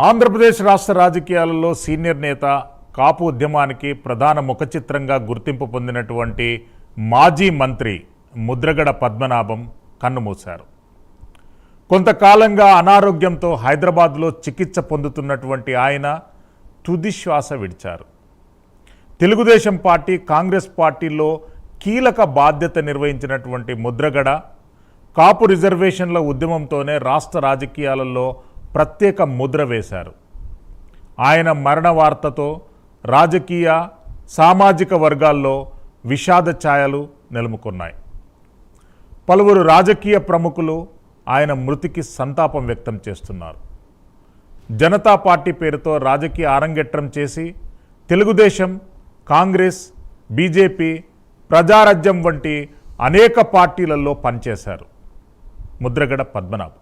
ఆంధ్రప్రదేశ్ రాష్ట్ర రాజకీయాలలో సీనియర్ నేత, కాపు ఉద్యమానికి ప్రధాన ముఖచిత్రంగా గుర్తింపు పొందినటువంటి మాజీ మంత్రి ముద్రగడ పద్మనాభం కన్నుమూశారు. కొంతకాలంగా అనారోగ్యంతో హైదరాబాద్లో చికిత్స పొందుతున్నటువంటి ఆయన తుది శ్వాస విడిచారు. తెలుగుదేశం పార్టీ, కాంగ్రెస్ పార్టీలో కీలక బాధ్యత నిర్వహించినటువంటి ముద్రగడ కాపు రిజర్వేషన్ల ఉద్యమంతోనే రాష్ట్ర రాజకీయాలలో ప్రత్యేక ముద్ర వేశారు. ఆయన మరణ వార్తతో రాజకీయ, సామాజిక వర్గాల్లో విషాద ఛాయలు నెలకొన్నాయి. పలువురు రాజకీయ ప్రముఖులు ఆయన మృతికి సంతాపం వ్యక్తం చేస్తున్నారు. జనతా పార్టీ పేరుతో రాజకీయ అరంగేట్రం చేసి తెలుగుదేశం, కాంగ్రెస్, బీజేపీ, ప్రజారాజ్యం వంటి అనేక పార్టీలలో పనిచేశారు ముద్రగడ పద్మనాభం.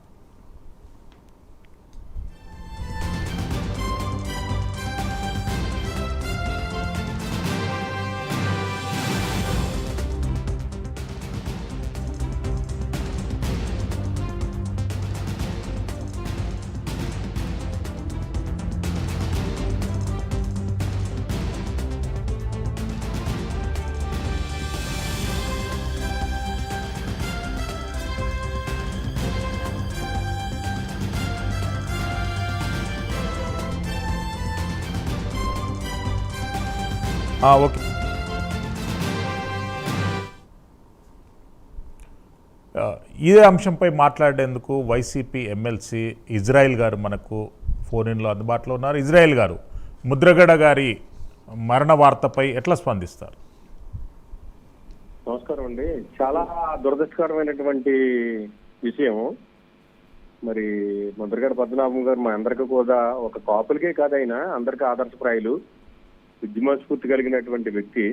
ఓకే, ఇదే అంశంపై మాట్లాడేందుకు వైసీపీ ఎమ్మెల్సీ ఇజ్రాయిల్ గారు మనకు ఫోన్ ఇన్లో అందుబాటులో ఉన్నారు. ఇజ్రాయిల్ గారు, ముద్రగడ గారి మరణ వార్తపై ఎట్లా స్పందిస్తారు? నమస్కారం అండి. చాలా దురదృష్టకరమైనటువంటి విషయం. మరి ముద్రగడ పద్మనాభం గారు మా అందరికీ కూడా ఒక కాపులకే కాదైనా అందరికీ ఆదర్శప్రాయులు, ఉద్యమ స్ఫూర్తి కలిగినటువంటి వ్యక్తి.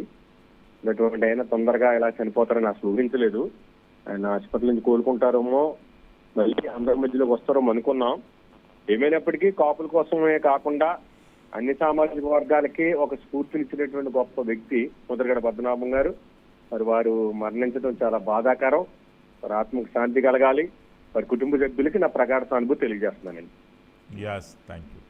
అటువంటి ఆయన తొందరగా ఇలా చనిపోతారని అసలు ఊహించలేదు. ఆయన ఆసుపత్రి నుంచి కోలుకుంటారేమో, మళ్ళీ అందరి మధ్యలోకి వస్తారేమో అనుకున్నాం. ఏమైనప్పటికీ కాపుల కోసమే కాకుండా అన్ని సామాజిక వర్గాలకి ఒక స్ఫూర్తినిచ్చినటువంటి గొప్ప వ్యక్తి ముద్రగడ పద్మనాభం గారు. మరి వారు మరణించడం చాలా బాధాకరం. వారి ఆత్మకు శాంతి కలగాలి. వారి కుటుంబ సభ్యులకి నా ప్రగాఢ సానుభూతి తెలియజేస్తున్నానండి. yes, thank you.